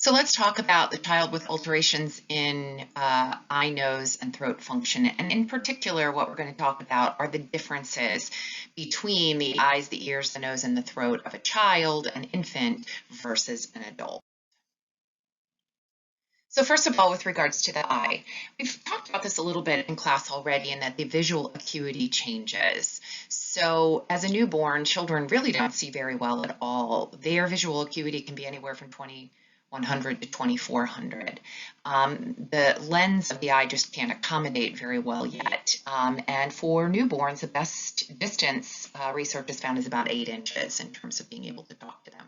So let's talk about the child with alterations in eye, nose, and throat function. And in particular, what we're going to talk about are the differences between the eyes, the ears, the nose, and the throat of a child, an infant, versus an adult. So first of all, with regards to the eye, we've talked about this a little bit in class already, and that the visual acuity changes. So as a newborn, children really don't see very well at all. Their visual acuity can be anywhere from 2100 to 2400. The lens of the eye just can't accommodate very well yet. And for newborns, the best distance research has found is about 8 inches in terms of being able to talk to them.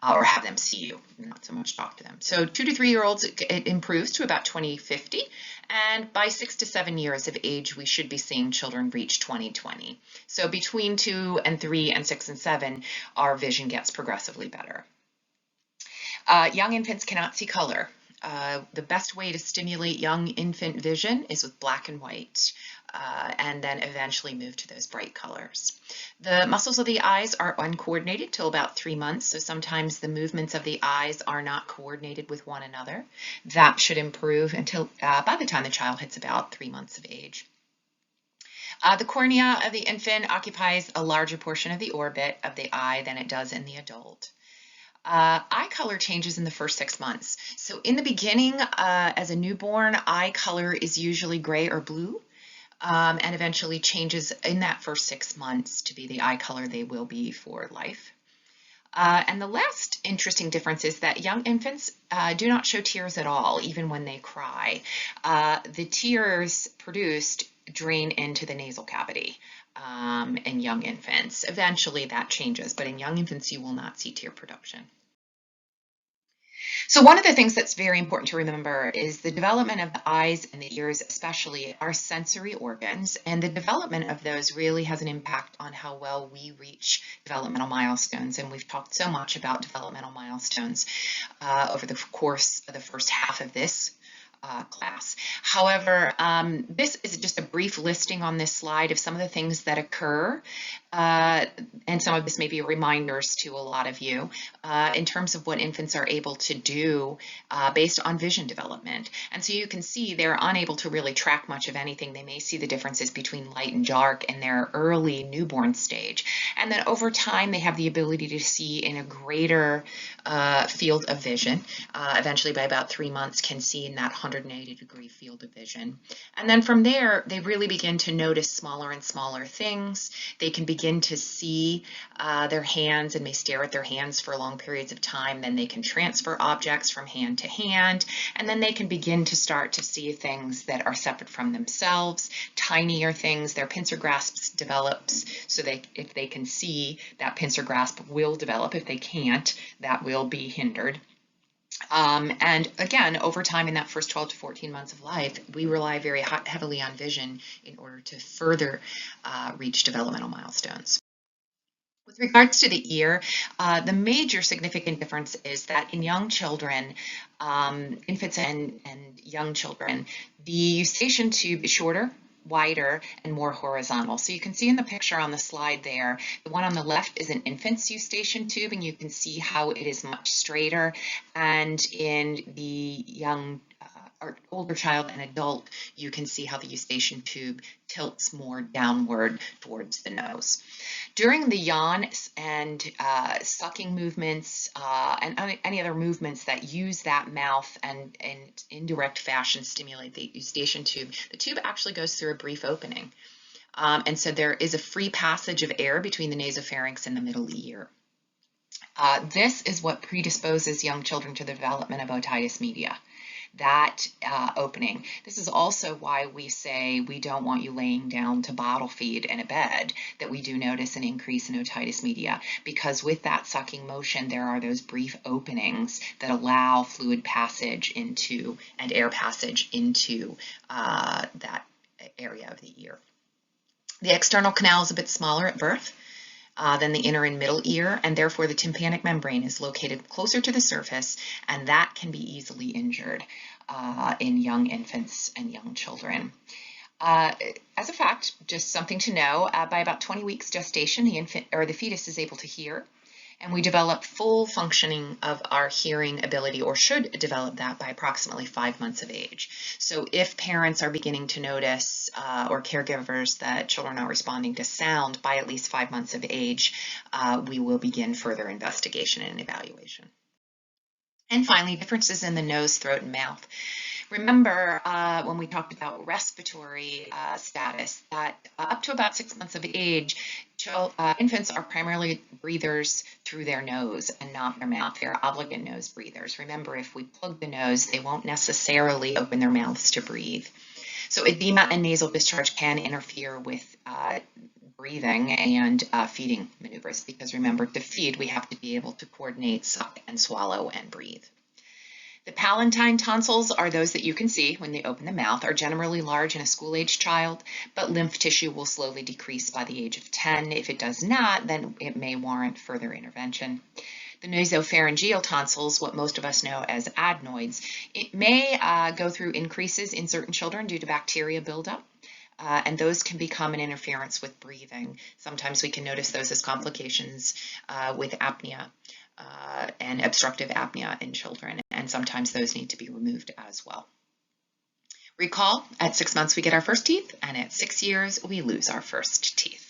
Or have them see you, not so much talk to them. So 2 to 3 year olds, it improves to about 20/50, and by 6 to 7 years of age, we should be seeing children reach 20/20. So between 2 and 3 and 6 and 7, our vision gets progressively better. Young infants cannot see color. The best way to stimulate young infant vision is with black and white, and then eventually move to those bright colors. The muscles of the eyes are uncoordinated till about 3 months, so sometimes the movements of the eyes are not coordinated with one another. That should improve until by the time the child hits about 3 months of age. The cornea of the infant occupies a larger portion of the orbit of the eye than it does in the adult. Eye color changes in the first 6 months. So in the beginning, as a newborn, eye color is usually gray or blue, and eventually changes in that first 6 months to be the eye color they will be for life. And the last interesting difference is that young infants do not show tears at all, even when they cry. The tears produced drain into the nasal cavity in young infants. Eventually that changes, but in young infants you will not see tear production. So one of the things that's very important to remember is the development of the eyes and the ears, especially, are sensory organs, and the development of those really has an impact on how well we reach developmental milestones. And we've talked so much about developmental milestones over the course of the first half of this class. However, this is just a brief listing on this slide of some of the things that occur, and some of this may be reminders to a lot of you in terms of what infants are able to do based on vision development. And so you can see they're unable to really track much of anything. They may see the differences between light and dark in their early newborn stage. And then over time, they have the ability to see in a greater field of vision. Eventually, by about 3 months, can see in that 180-degree field of vision. And then from there, they really begin to notice smaller and smaller things. They can begin to see their hands and may stare at their hands for long periods of time. Then they can transfer objects from hand to hand. And then they can begin to start to see things that are separate from themselves, tinier things. Their pincer grasp develops, so if they can see, that pincer grasp will develop. If they can't, that will be hindered. And again, over time in that first 12 to 14 months of life, we rely very heavily on vision in order to further reach developmental milestones. With regards to the ear, the major significant difference is that in young children, infants and young children, the eustachian tube is shorter, wider, and more horizontal. So you can see in the picture on the slide there, the one on the left is an infant's eustachian tube, and you can see how it is much straighter. And in the young or older child and adult, you can see how the eustachian tube tilts more downward towards the nose. During the yawn and sucking movements and any other movements that use that mouth and in indirect fashion stimulate the eustachian tube, the tube actually goes through a brief opening. And so there is a free passage of air between the nasopharynx and the middle ear. This is what predisposes young children to the development of otitis media. That opening. This is also why we say we don't want you laying down to bottle feed in a bed, that we do notice an increase in otitis media, because with that sucking motion, there are those brief openings that allow fluid passage into and air passage into that area of the ear. The external canal is a bit smaller at birth than the inner and middle ear, and therefore the tympanic membrane is located closer to the surface, and that can be easily injured in young infants and young children. As a fact, just something to know, by about 20 weeks gestation, the infant or the fetus is able to hear, And we develop full functioning of our hearing ability, or should develop that, by approximately 5 months of age. So if parents are beginning to notice, or caregivers, that children are responding to sound by at least 5 months of age, we will begin further investigation and evaluation. And finally, differences in the nose, throat, and mouth. Remember when we talked about respiratory status, that up to about 6 months of age, infants are primarily breathers through their nose and not their mouth. They're obligate nose breathers. Remember, if we plug the nose, they won't necessarily open their mouths to breathe. So edema and nasal discharge can interfere with breathing and feeding maneuvers, because remember, to feed, we have to be able to coordinate, suck, and swallow and breathe. The palatine tonsils are those that you can see when they open the mouth, are generally large in a school-age child, but lymph tissue will slowly decrease by the age of 10. If it does not, then it may warrant further intervention. The nasopharyngeal tonsils, what most of us know as adenoids, it may go through increases in certain children due to bacteria buildup. And those can become an interference with breathing. Sometimes we can notice those as complications with apnea and obstructive apnea in children, and sometimes those need to be removed as well. Recall, at 6 months we get our first teeth, and at 6 years we lose our first teeth.